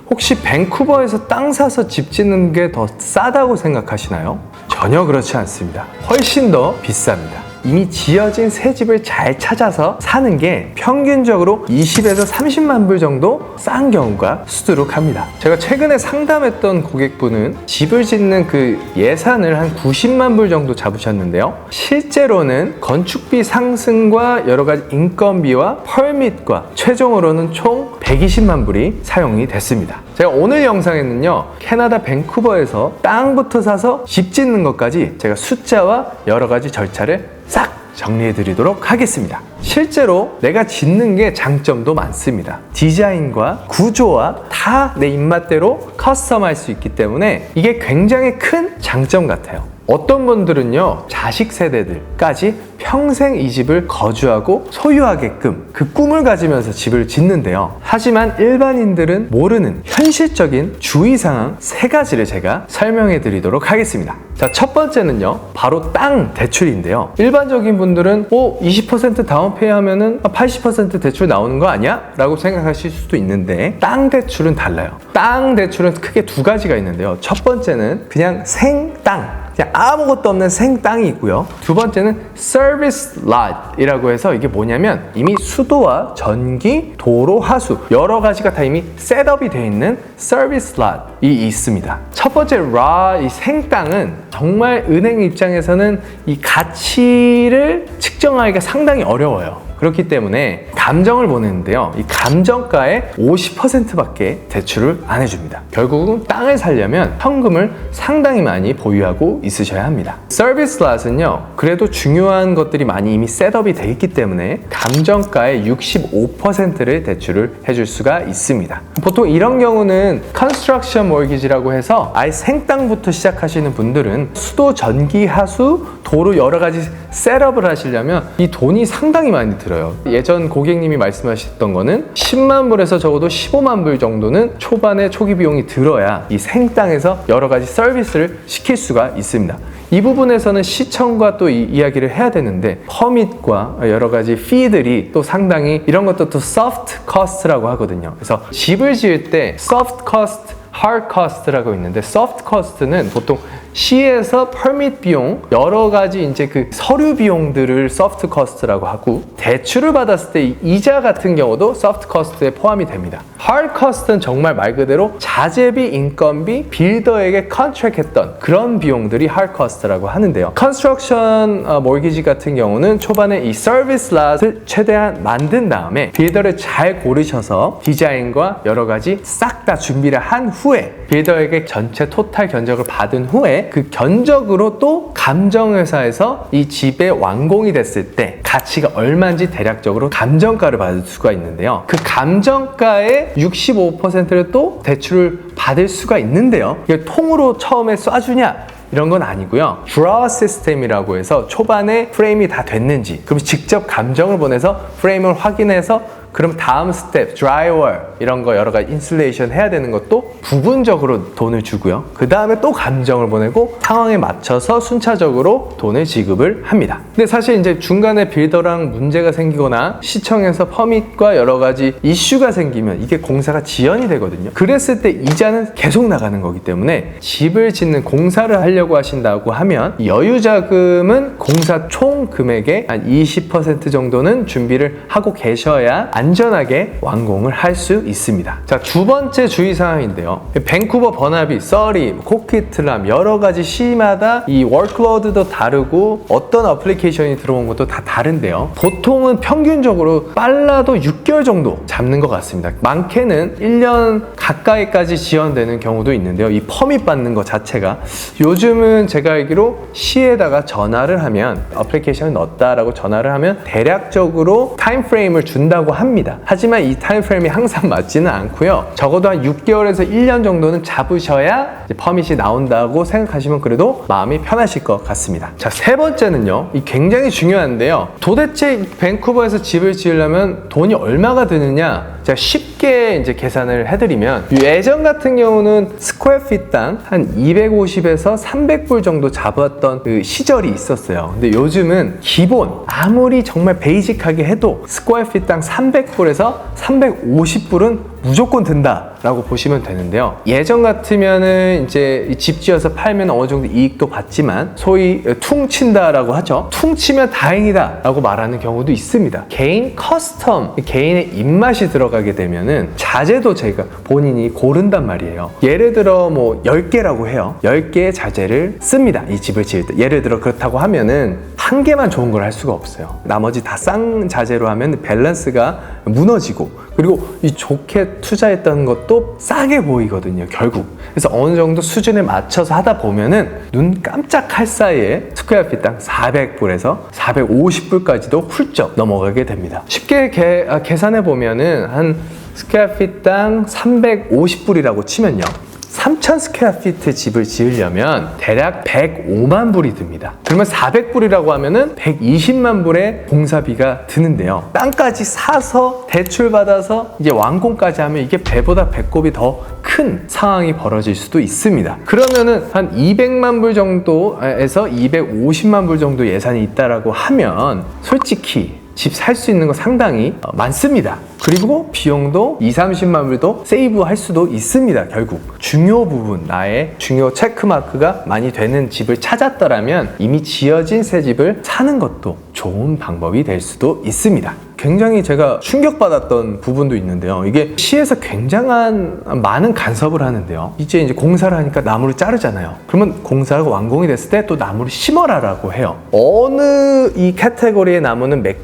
혹시 밴쿠버에서 땅 사서 집 짓는 게 더 싸다고 생각하시나요? 전혀 그렇지 않습니다. 훨씬 더 비쌉니다. 이미 지어진 새 집을 잘 찾아서 사는 게 평균적으로 20에서 30만 불 정도 싼 경우가 수두룩합니다. 제가 최근에 상담했던 고객분은 집을 짓는 그 예산을 한 90만 불 정도 잡으셨는데요. 실제로는 건축비 상승과 여러 가지 인건비와 펄밋과 최종으로는 총 120만 불이 사용이 됐습니다. 제가 오늘 영상에는요, 캐나다 밴쿠버에서 땅부터 사서 집 짓는 것까지 제가 숫자와 여러 가지 절차를 싹 정리해 드리도록 하겠습니다. 실제로 내가 짓는 게 장점도 많습니다. 디자인과 구조와 다 내 입맛대로 커스텀할 수 있기 때문에 이게 굉장히 큰 장점 같아요. 어떤 분들은요, 자식 세대들까지 평생 이 집을 거주하고 소유하게끔 그 꿈을 가지면서 집을 짓는데요. 하지만 일반인들은 모르는 현실적인 주의사항 3가지를 제가 설명해 드리도록 하겠습니다. 자, 첫 번째는요, 바로 땅 대출인데요. 일반적인 분들은 20% 다운페이 하면은 80% 대출 나오는 거 아니야? 라고 생각하실 수도 있는데, 땅 대출은 달라요. 땅 대출은 크게 2가지가 있는데요. 첫 번째는 그냥 생땅, 그냥 아무것도 없는 생땅이 있고요. 두 번째는 서비스 롯이라고 해서 이게 뭐냐면 이미 수도와 전기, 도로, 하수 여러 가지가 다 이미 셋업이 되어 있는 서비스 롯이 있습니다. 첫 번째 이 생땅은 정말 은행 입장에서는 이 가치를 측정하기가 상당히 어려워요. 그렇기 때문에 감정을 보내는데요, 이 감정가의 50%밖에 대출을 안 해줍니다. 결국은 땅을 살려면 현금을 상당히 많이 보유하고 있으셔야 합니다. 서비스 롯은요, 그래도 중요한 것들이 많이 이미 셋업이 되어 있기 때문에 감정가의 65%를 대출을 해줄 수가 있습니다. 보통 이런 경우는 컨스트럭션 모기지라고 해서 아예 생땅부터 시작하시는 분들은 수도, 전기, 하수, 도로 여러 가지 셋업을 하시려면 이 돈이 상당히 많이 들어요. 예전 고객님이 말씀하셨던 거는 10만 불에서 적어도 15만 불 정도는 초반에 초기 비용이 들어야 이 생땅에서 여러 가지 서비스를 시킬 수가 있습니다. 이 부분에서는 시청과 또 이야기를 해야 되는데, 퍼밋과 여러 가지 피들이 또 상당히 이런 것도 또 soft cost라고 하거든요. 그래서 집을 지을 때 soft cost, hard cost라고 있는데, soft cost는 보통 시에서 퍼밋 비용, 여러 가지 이제 그 서류 비용들을 soft cost라고 하고, 대출을 받았을 때 이자 같은 경우도 soft cost에 포함이 됩니다. hard cost는 정말 말 그대로 자재비, 인건비, 빌더에게 컨트랙했던 그런 비용들이 hard cost라고 하는데요. 컨스트럭션 모기지 같은 경우는 초반에 이 서비스 롯을 최대한 만든 다음에 빌더를 잘 고르셔서 디자인과 여러 가지 싹 다 준비를 한 후에 빌더에게 전체 토탈 견적을 받은 후에 그 견적으로 또 감정회사에서 이 집의 완공이 됐을 때 가치가 얼마인지 대략적으로 감정가를 받을 수가 있는데요. 그 감정가의 65%를 또 대출을 받을 수가 있는데요. 이게 통으로 처음에 쏴주냐? 이런 건 아니고요. draw 시스템이라고 해서 초반에 프레임이 다 됐는지, 그럼 직접 감정을 보내서 프레임을 확인해서 그럼 다음 스텝, 드라이월 이런 거 여러 가지 인슐레이션 해야 되는 것도 부분적으로 돈을 주고요. 그 다음에 또 감정을 보내고 상황에 맞춰서 순차적으로 돈을 지급을 합니다. 근데 사실 이제 중간에 빌더랑 문제가 생기거나 시청에서 퍼밋과 여러 가지 이슈가 생기면 이게 공사가 지연이 되거든요. 그랬을 때 이자는 계속 나가는 거기 때문에 집을 짓는 공사를 하려고 하신다고 하면 여유 자금은 공사 총 금액의 한 20% 정도는 준비를 하고 계셔야 안전하게 완공을 할 수 있습니다. 자, 두 번째 주의사항인데요. 밴쿠버 버나비, 서리, 코키틀람 여러 가지 시마다 이 워크로드도 다르고 어떤 어플리케이션이 들어온 것도 다 다른데요. 보통은 평균적으로 빨라도 6개월 정도 잡는 것 같습니다. 많게는 1년 가까이까지 지연되는 경우도 있는데요. 이 퍼밋 받는 것 자체가 요즘은 제가 알기로 시에다가 전화를 하면 어플리케이션을 넣었다라고 전화를 하면 대략적으로 타임프레임을 준다고 합니다. 하지만 이 타임프레임이 항상 맞지는 않고요. 적어도 한 6개월에서 1년 정도는 잡으셔야 이제 퍼밋이 나온다고 생각하시면 그래도 마음이 편하실 것 같습니다. 자, 세 번째는요. 이 굉장히 중요한데요. 도대체 밴쿠버에서 집을 지으려면 돈이 얼마가 드느냐? 제가 쉽게 이제 계산을 해드리면 예전 같은 경우는 스퀘어 핏당 한 250에서 300불 정도 잡았던 그 시절이 있었어요. 근데 요즘은 기본 아무리 정말 베이직하게 해도 스퀘어 핏당 300불에서 350불은 무조건 든다라고 보시면 되는데요. 예전 같으면은 이제 집 지어서 팔면 어느 정도 이익도 받지만 소위 퉁친다라고 하죠. 퉁치면 다행이다라고 말하는 경우도 있습니다. 개인 커스텀, 개인의 입맛이 들어가게 되면은 자재도 제가 본인이 고른단 말이에요. 예를 들어 뭐 10개라고 해요. 10개의 자재를 씁니다. 이 집을 지을 때. 예를 들어 그렇다고 하면은 한 개만 좋은 걸 할 수가 없어요. 나머지 다 싼 자재로 하면 밸런스가 무너지고, 그리고 이 좋게 투자했던 것도 싸게 보이거든요, 결국. 그래서 어느 정도 수준에 맞춰서 하다 보면은 눈 깜짝할 사이에 스퀘어핏당 400불에서 450불까지도 훌쩍 넘어가게 됩니다. 쉽게 계산해 보면은 한 스퀘어핏당 350불이라고 치면요, 3,000 스퀘어피트 집을 지으려면 대략 105만 불이 듭니다. 그러면 400불이라고 하면은 120만 불의 공사비가 드는데요. 땅까지 사서 대출받아서 이제 완공까지 하면 이게 배보다 배꼽이 더 큰 상황이 벌어질 수도 있습니다. 그러면은 한 200만 불 정도에서 250만 불 정도 예산이 있다라고 하면 솔직히 집 살 수 있는 거 상당히 많습니다. 그리고 비용도 20-30만 불도 세이브할 수도 있습니다. 결국 중요 부분, 나의 중요 체크마크가 많이 되는 집을 찾았더라면 이미 지어진 새 집을 사는 것도 좋은 방법이 될 수도 있습니다. 굉장히 제가 충격받았던 부분도 있는데요. 이게 시에서 굉장한 많은 간섭을 하는데요. 이제 공사를 하니까 나무를 자르잖아요. 그러면 공사가 완공이 됐을 때 또 나무를 심어라라고 해요. 어느 이 카테고리의 나무는 몇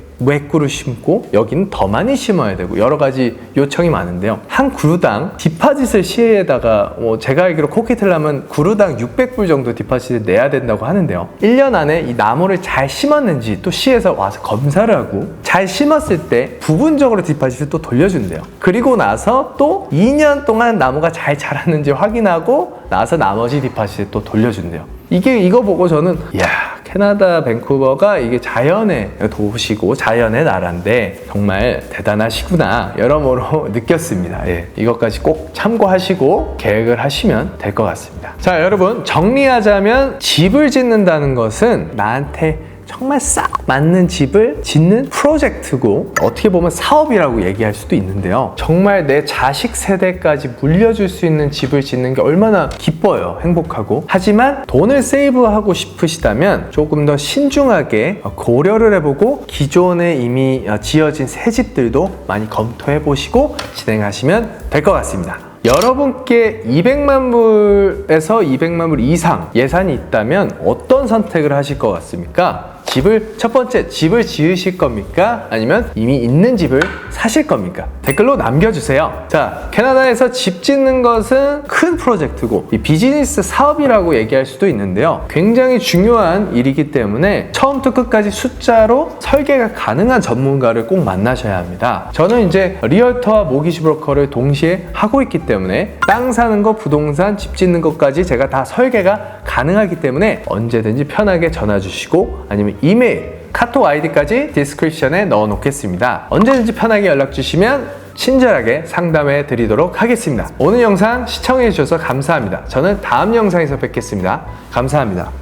그루 심고 여기는 더 많이 심어야 되고 여러 가지 요청이 많은데요. 한 그루당 디파짓을 시에다가 제가 알기로 코끼리를 하면 그루당 600불 정도 디파짓을 내야 된다고 하는데요. 1년 안에 이 나무를 잘 심었는지 또 시에서 와서 검사를 하고 잘 심었을 때 부분적으로 디파짓을 또 돌려준대요. 그리고 나서 또 2년 동안 나무가 잘 자랐는지 확인하고 나서 나머지 디파짓을 또 돌려준대요. 이거 보고 저는 이야, 캐나다 밴쿠버가 이게 자연의 도시고 자연의 나라인데 정말 대단하시구나 여러모로 느꼈습니다. 예, 이것까지 꼭 참고하시고 계획을 하시면 될 것 같습니다. 자, 여러분 정리하자면 집을 짓는다는 것은 나한테 정말 싹 맞는 집을 짓는 프로젝트고 어떻게 보면 사업이라고 얘기할 수도 있는데요. 정말 내 자식 세대까지 물려줄 수 있는 집을 짓는 게 얼마나 기뻐요. 행복하고. 하지만 돈을 세이브하고 싶으시다면 조금 더 신중하게 고려를 해보고 기존에 이미 지어진 새 집들도 많이 검토해 보시고 진행하시면 될 것 같습니다. 여러분께 200만 불에서 200만 불 이상 예산이 있다면 어떤 선택을 하실 것 같습니까? 첫 번째 집을 지으실 겁니까? 아니면 이미 있는 집을 사실 겁니까? 댓글로 남겨주세요. 자, 캐나다에서 집 짓는 것은 큰 프로젝트고 이 비즈니스 사업이라고 얘기할 수도 있는데요. 굉장히 중요한 일이기 때문에 처음부터 끝까지 숫자로 설계가 가능한 전문가를 꼭 만나셔야 합니다. 저는 이제 리얼터와 모기지 브로커를 동시에 하고 있기 때문에 땅 사는 거, 부동산, 집 짓는 것까지 제가 다 설계가 가능하기 때문에 언제든지 편하게 전화 주시고 아니면 이메일, 카톡 아이디까지 디스크립션에 넣어 놓겠습니다. 언제든지 편하게 연락 주시면 친절하게 상담해 드리도록 하겠습니다. 오늘 영상 시청해 주셔서 감사합니다. 저는 다음 영상에서 뵙겠습니다. 감사합니다.